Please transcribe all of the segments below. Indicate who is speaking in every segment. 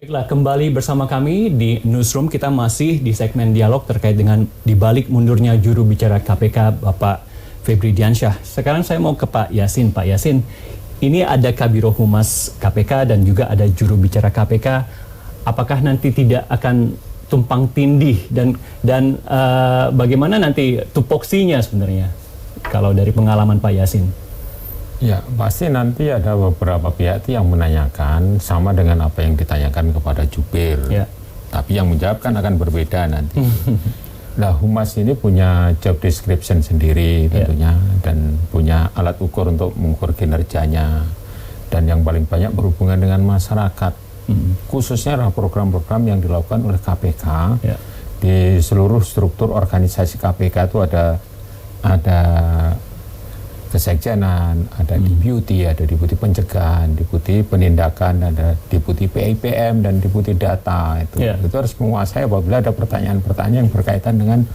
Speaker 1: Baiklah, kembali bersama kami di Newsroom. Kita masih di segmen dialog terkait dengan dibalik mundurnya juru bicara KPK Bapak Febri Diansyah. Sekarang saya mau ke Pak Yasin. Pak Yasin, ini ada Kabiro Humas KPK dan juga ada juru bicara KPK. Apakah nanti tidak akan tumpang tindih dan bagaimana nanti tupoksinya sebenarnya kalau dari pengalaman Pak Yasin?
Speaker 2: Ya, pasti nanti ada beberapa pihak yang menanyakan sama dengan apa yang ditanyakan kepada jubir.
Speaker 1: Ya.
Speaker 2: Tapi yang menjawab kan akan berbeda nanti. Nah, Humas ini punya job description sendiri tentunya, dan punya alat ukur untuk mengukur kinerjanya. Dan yang paling banyak berhubungan dengan masyarakat. Khususnya adalah program-program yang dilakukan oleh KPK.
Speaker 1: Ya.
Speaker 2: Di seluruh struktur organisasi KPK itu ada kesekjenan, ada deputi, ada deputi pencegahan, deputi penindakan, ada deputi PIPM dan deputi data. Itu harus menguasai apabila ada pertanyaan-pertanyaan yang berkaitan dengan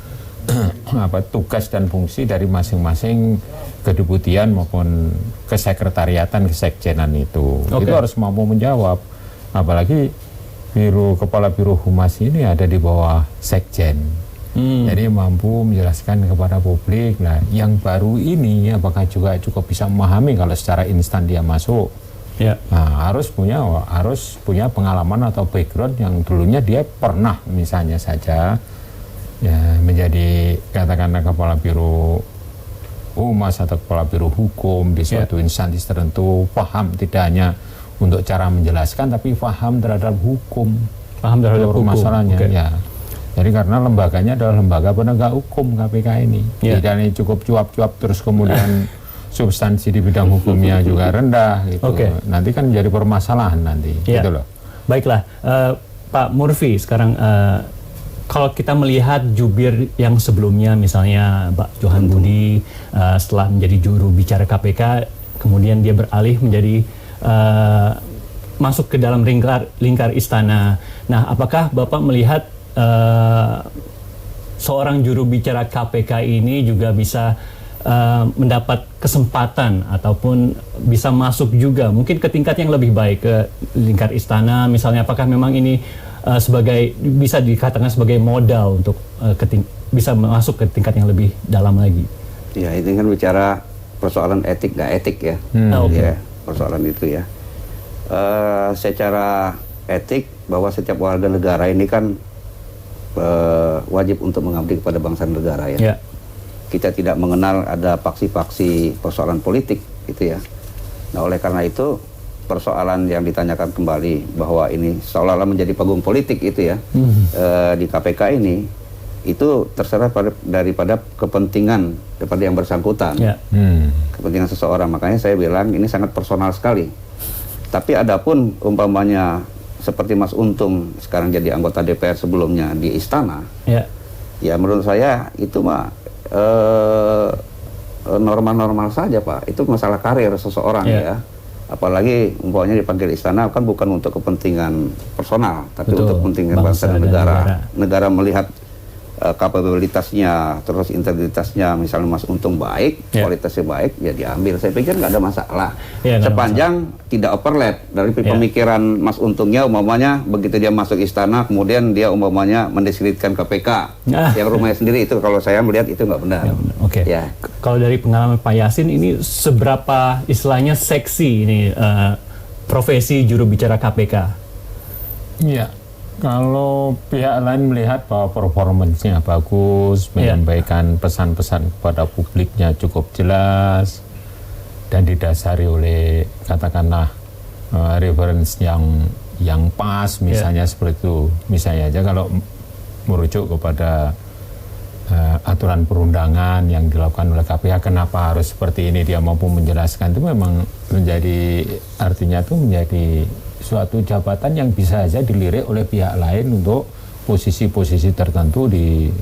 Speaker 2: tugas dan fungsi dari masing-masing kedeputian maupun kesekretariatan, kesekjenan itu. Itu harus mampu menjawab. Apalagi kepala biro humas ini ada di bawah sekjen. Jadi mampu menjelaskan kepada publik, nah yang baru ini apakah juga cukup bisa memahami kalau secara instan dia masuk. Nah, harus punya pengalaman atau background yang dulunya dia pernah misalnya saja ya menjadi katakanlah kepala biro humas atau kepala biro hukum di suatu instansi tertentu, paham tidak hanya untuk cara menjelaskan tapi paham terhadap hukum, masalahnya. Ya. Jadi karena lembaganya adalah lembaga penegak hukum KPK ini. Tidak hanya cukup cuap-cuap terus kemudian substansi di bidang hukumnya juga rendah gitu. Nanti kan menjadi permasalahan nanti. Gitu loh.
Speaker 1: Baiklah, Pak Murfi, sekarang kalau kita melihat jubir yang sebelumnya misalnya Pak Johan Budi setelah menjadi juru bicara KPK, kemudian dia beralih menjadi masuk ke dalam lingkar istana. Nah, apakah Bapak melihat seorang juru bicara KPK ini juga bisa mendapat kesempatan ataupun bisa masuk juga mungkin ke tingkat yang lebih baik ke lingkar istana misalnya, apakah memang ini bisa dikatakan sebagai modal untuk bisa masuk ke tingkat yang lebih dalam lagi?
Speaker 3: Ya, ini kan bicara persoalan etik nggak etik ya. Ya, persoalan itu ya. Secara etik bahwa setiap warga negara ini kan wajib untuk mengabdi kepada bangsa dan negara ya. Kita tidak mengenal ada faksi-faksi persoalan politik gitu ya. Nah, oleh karena itu persoalan yang ditanyakan kembali bahwa ini seolah-olah menjadi panggung politik itu ya di KPK ini, itu terserah daripada kepentingan daripada yang bersangkutan, kepentingan seseorang. Makanya saya bilang ini sangat personal sekali. Tapi adapun umpamanya seperti Mas Untung sekarang jadi anggota DPR sebelumnya di istana, ya menurut saya itu mah normal-normal saja Pak. Itu masalah karir seseorang ya. Apalagi umpamanya dipanggil istana kan bukan untuk kepentingan personal, tapi untuk kepentingan bangsa dan negara. Negara melihat kapabilitasnya, terus integritasnya, misalnya Mas Untung baik, kualitasnya baik, ya diambil. Saya pikir nggak ada masalah. Sepanjang tidak overlap dari pemikiran Mas Untungnya, umpamanya begitu dia masuk istana, kemudian dia umpamanya mendiskreditkan KPK, yang rumahnya sendiri, itu kalau saya melihat itu nggak benar.
Speaker 1: Kalau dari pengalaman Pak Yasin, ini seberapa istilahnya seksi ini profesi juru bicara KPK? Iya.
Speaker 2: Kalau pihak lain melihat bahwa performance-nya bagus, menyampaikan pesan-pesan kepada publiknya cukup jelas, dan didasari oleh katakanlah reference yang pas, misalnya seperti itu. Misalnya aja kalau merujuk kepada aturan perundangan yang dilakukan oleh KPK, kenapa harus seperti ini, dia mampu menjelaskan, itu memang artinya itu menjadi suatu jabatan yang bisa saja dilirik oleh pihak lain untuk posisi-posisi tertentu di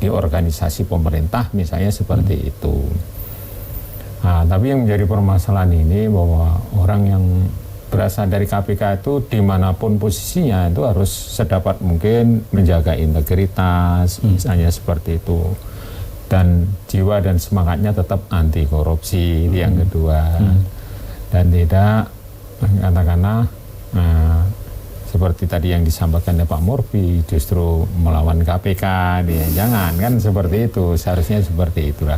Speaker 2: organisasi pemerintah misalnya seperti itu. Nah, tapi yang menjadi permasalahan ini bahwa orang yang berasal dari KPK itu dimanapun posisinya itu harus sedapat mungkin menjaga integritas misalnya seperti itu, dan jiwa dan semangatnya tetap anti korupsi yang kedua, dan tidak katakanlah seperti tadi yang disampaikan oleh Pak Murphy justru melawan KPK, jangan kan seperti itu, seharusnya seperti itulah.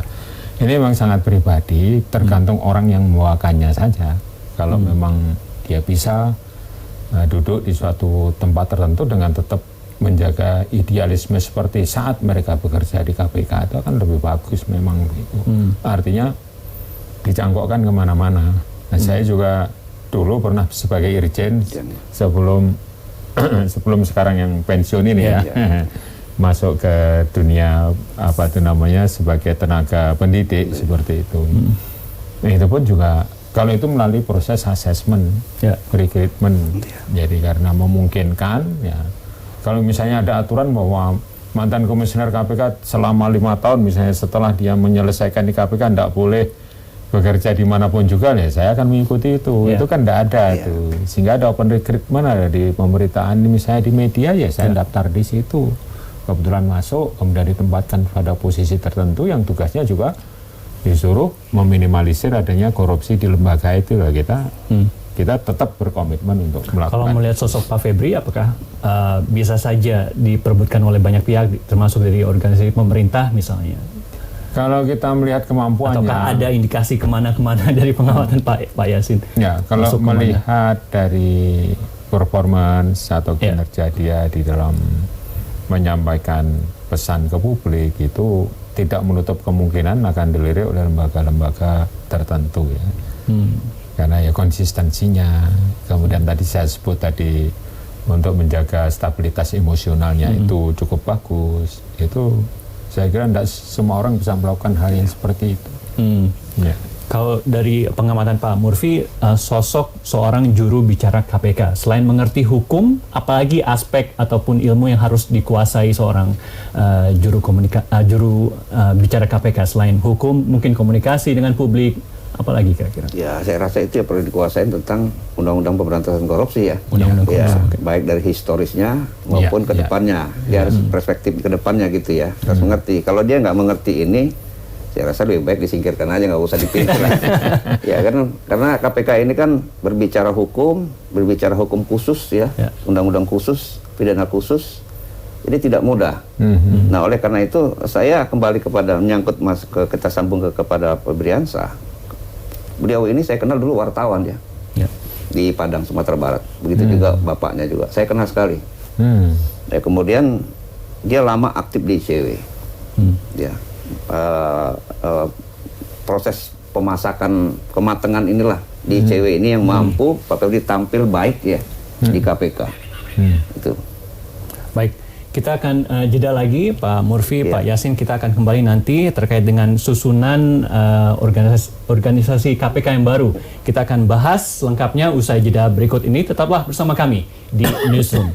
Speaker 2: Ini memang sangat pribadi, tergantung orang yang membawakannya saja. Kalau memang dia bisa duduk di suatu tempat tertentu dengan tetap menjaga idealisme seperti saat mereka bekerja di KPK, itu akan lebih bagus memang itu. Artinya dicangkokkan kemana-mana. Nah, saya juga dulu pernah sebagai irjen sebelum sekarang yang pensiun ini ya. Masuk ke dunia apa itu namanya sebagai tenaga pendidik seperti itu. Nah, itu pun juga kalau itu melalui proses assessment, recruitment. Jadi karena memungkinkan ya. Kalau misalnya ada aturan bahwa mantan komisioner KPK selama 5 tahun misalnya setelah dia menyelesaikan di KPK tidak boleh bekerja dimanapun juga, ya saya akan mengikuti itu. Itu kan tidak ada itu. Sehingga ada open recruitment, ada di pemberitaan misalnya di media, ya saya daftar di situ. Kebetulan masuk, kemudian ditempatkan pada posisi tertentu yang tugasnya juga disuruh meminimalisir adanya korupsi di lembaga itu. Kita tetap berkomitmen untuk melakukan.
Speaker 1: Kalau melihat sosok Pak Febri, apakah bisa saja diperebutkan oleh banyak pihak, termasuk dari organisasi pemerintah misalnya?
Speaker 2: Kalau kita melihat kemampuannya,
Speaker 1: ataukah ada indikasi kemana-kemana dari pengamatan Pak Yasin?
Speaker 2: Ya, kalau melihat dari performance atau kinerja dia di dalam menyampaikan pesan ke publik, itu tidak menutup kemungkinan akan dilirik oleh lembaga-lembaga tertentu ya. Karena ya konsistensinya, kemudian tadi saya sebut tadi untuk menjaga stabilitas emosionalnya itu cukup bagus. Itu saya kira tidak semua orang bisa melakukan hal yang seperti itu.
Speaker 1: Kalau dari pengamatan Pak Murphy, sosok seorang juru bicara KPK, selain mengerti hukum, apalagi aspek ataupun ilmu yang harus dikuasai seorang juru bicara KPK selain hukum, mungkin komunikasi dengan publik, apalagi kira-kira? Ya,
Speaker 3: saya rasa itu ya perlu dikuasai tentang Undang-Undang Pemberantasan Korupsi ya.
Speaker 1: Undang-Undang Korupsi.
Speaker 3: Baik dari historisnya maupun ke depannya. Dia harus perspektif ke depannya gitu ya. Harus mengerti. Kalau dia nggak mengerti ini, saya rasa lebih baik disingkirkan aja, nggak usah dipilih lah. Ya kan, karena KPK ini kan berbicara hukum khusus ya, undang-undang khusus, pidana khusus. Ini tidak mudah. Nah, oleh karena itu saya kembali kepada menyangkut kita sambung kepada Febriansyah. Beliau ini saya kenal dulu wartawan ya, di Padang, Sumatera Barat. Begitu juga bapaknya juga. Saya kenal sekali. Ya, kemudian dia lama aktif di ICW. Ya, proses pemasakan kematangan inilah di ICW ini yang mampu Pak Febri tampil baik ya di KPK. Itu.
Speaker 1: Baik. Kita akan jeda lagi, Pak Murphy, Pak Yasin, kita akan kembali nanti terkait dengan susunan organisasi KPK yang baru. Kita akan bahas lengkapnya usai jeda berikut ini. Tetaplah bersama kami di Newsroom.